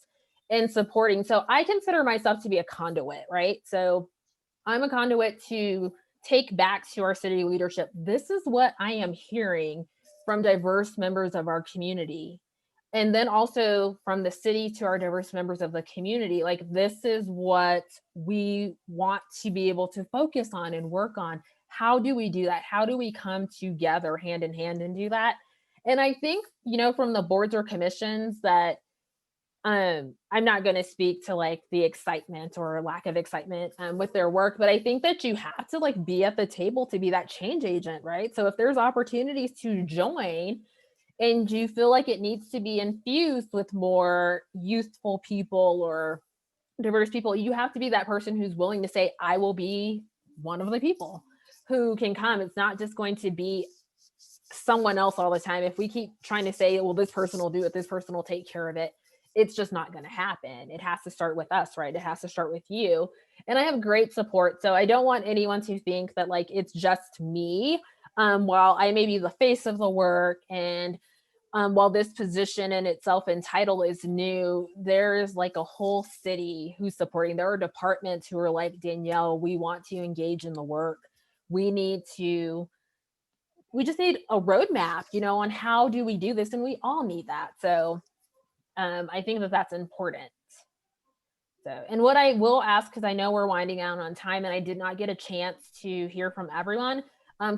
in supporting. So I consider myself to be a conduit, right? So I'm a conduit to take back to our city leadership. This is what I am hearing from diverse members of our community. And then also from the city to our diverse members of the community, like this is what we want to be able to focus on and work on. How do we do that? How do we come together hand in hand and do that? And I think, from the boards or commissions that I'm not going to speak to like the excitement or lack of excitement with their work, but I think that you have to like be at the table to be that change agent, right? So if there's opportunities to join, and you feel like it needs to be infused with more youthful people or diverse people, you have to be that person who's willing to say, I will be one of the people who can come. It's not just going to be someone else all the time. If we keep trying to say, well, this person will do it, this person will take care of it, it's just not going to happen. It has to start with us, right? It has to start with you. And I have great support. So I don't want anyone to think that like, it's just me. while I may be the face of the work, and while this position in itself and title is new, there is like a whole city who's supporting. There are departments who are like, Danielle, we want to engage in the work. We just need a roadmap, on how do we do this, and we all need that. So I think that that's important. So, and what I will ask, because I know we're winding down on time and I did not get a chance to hear from everyone.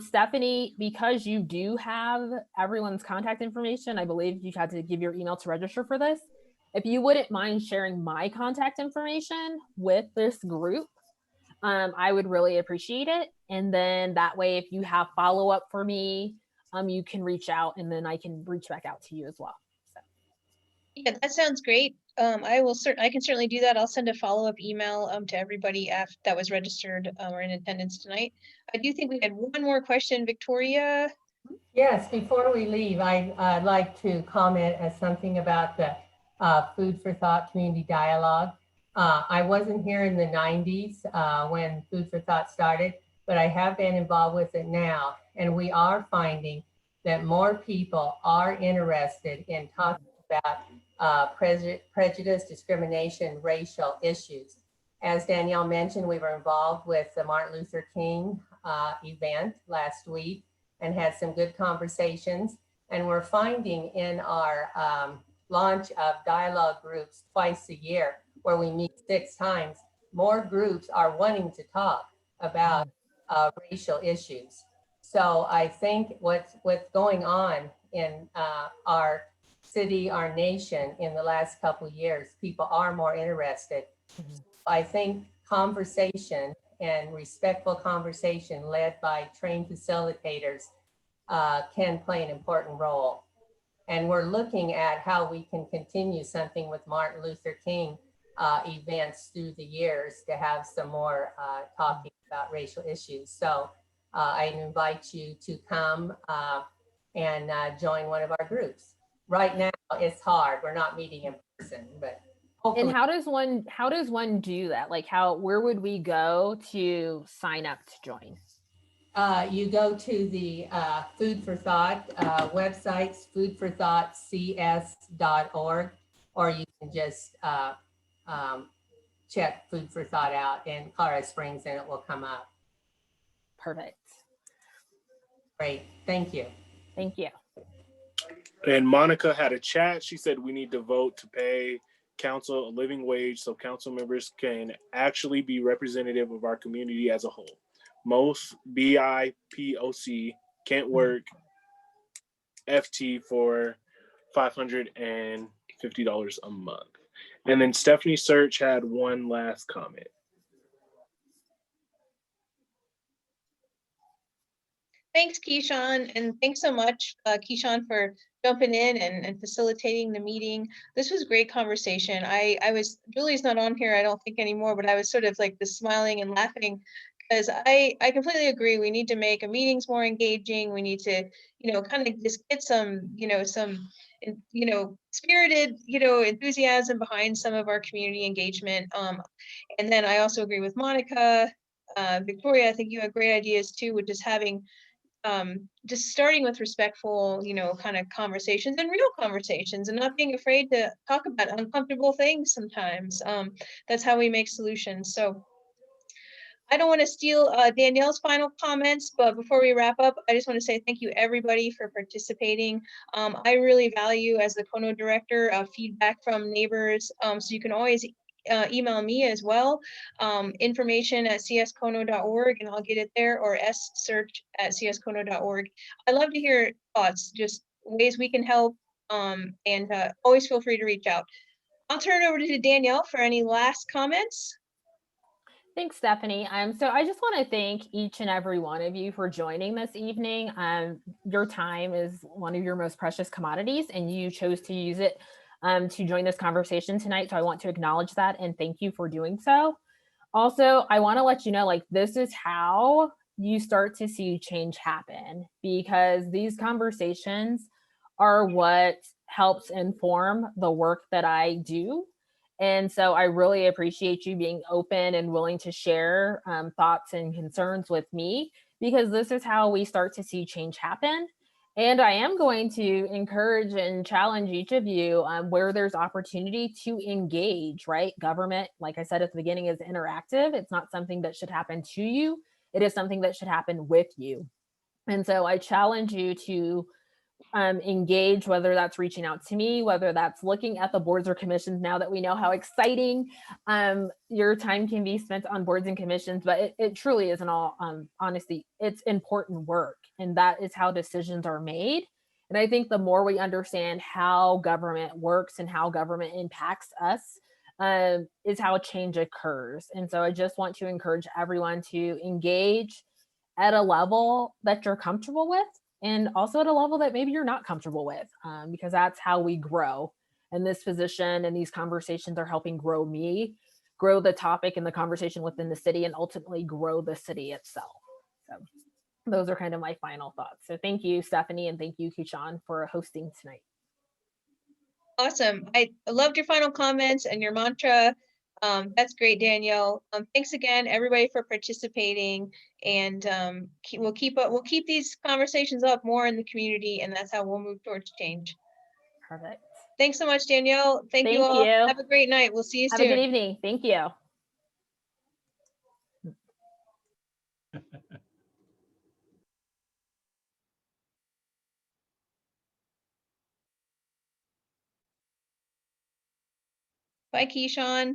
Stephanie, because you do have everyone's contact information, I believe you had to give your email to register for this. If you wouldn't mind sharing my contact information with this group, I would really appreciate it. And then that way, if you have follow-up for me, you can reach out and then I can reach back out to you as well. So. Yeah, that sounds great. I can certainly do that. I'll send a follow-up email to everybody that was registered or in attendance tonight. I do think we had one more question, Victoria. Yes, before we leave, I'd like to comment as something about the Food for Thought Community Dialogue. I wasn't here in the 90s when Food for Thought started, but I have been involved with it now. And we are finding that more people are interested in talking about prejudice, discrimination, racial issues. As Danielle mentioned, we were involved with the Martin Luther King event last week and had some good conversations. And we're finding in our launch of dialogue groups twice a year, where we meet 6 times, more groups are wanting to talk about racial issues. So I think what's going on in our city, our nation in the last couple of years, people are more interested. I think conversation and respectful conversation led by trained facilitators can play an important role. And we're looking at how we can continue something with Martin Luther King events through the years to have some more talking about racial issues. So I invite you to come and join one of our groups. Right now it's hard. We're not meeting in person, but hopefully. And how does one do that? Like where would we go to sign up to join? You go to the Food for Thought websites, foodforthoughtcs.org, or you can just check Food for Thought out in Colorado Springs and it will come up. Perfect. Great, thank you. Thank you. And Monica had a chat. She said we need to vote to pay council a living wage so council members can actually be representative of our community as a whole. Most BIPOC can't work FT for $550 a month. And then Stephanie Search had one last comment. Thanks, Keyshawn, and thanks so much, Keyshawn, for jumping in and facilitating the meeting. This was great conversation. Julie's not on here, I don't think anymore, but I was sort of like the smiling and laughing because I completely agree. We need to make our meetings more engaging. We need to, kind of just get some spirited, enthusiasm behind some of our community engagement. And then I also agree with Monica, Victoria, I think you have great ideas too, with just having just starting with respectful, kind of conversations and real conversations and not being afraid to talk about uncomfortable things sometimes. That's how we make solutions. So I don't want to steal Danielle's final comments, but before we wrap up, I just want to say thank you everybody for participating. I really value, as the Kono director, feedback from neighbors. So you can always email me as well, information at cskono.org, and I'll get it there, or ssearch@cskono.org. I love to hear thoughts, just ways we can help, and always feel free to reach out. I'll turn it over to Danielle for any last comments. Thanks, Stephanie. So I just want to thank each and every one of you for joining this evening. Your time is one of your most precious commodities, and you chose to use it to join this conversation tonight. So I want to acknowledge that and thank you for doing so. Also, I want to let you know, this is how you start to see change happen, because these conversations are what helps inform the work that I do. And so I really appreciate you being open and willing to share thoughts and concerns with me, because this is how we start to see change happen. And I am going to encourage and challenge each of you where there's opportunity to engage, right? Government, like I said at the beginning, is interactive. It's not something that should happen to you. It is something that should happen with you. And so I challenge you to engage, whether that's reaching out to me, whether that's looking at the boards or commissions, now that we know how exciting your time can be spent on boards and commissions. But it truly is, in all honesty, it's important work, and that is how decisions are made. And I think the more we understand how government works and how government impacts us, is how change occurs. And so I just want to encourage everyone to engage at a level that you're comfortable with, and also at a level that maybe you're not comfortable with, because that's how we grow. And this position and these conversations are helping grow me, grow the topic and the conversation within the city, and ultimately grow the city itself. So those are kind of my final thoughts. So thank you, Stephanie, and thank you, Keyshawn, for hosting tonight. Awesome. I loved your final comments and your mantra. That's great, Danielle. Thanks again, everybody, for participating. And we'll keep these conversations up more in the community, and that's how we'll move towards change. Perfect. Thanks so much, Danielle. Thank you all. Have a great night. We'll see you soon. Have a good evening. Thank you. Bye, Keyshawn.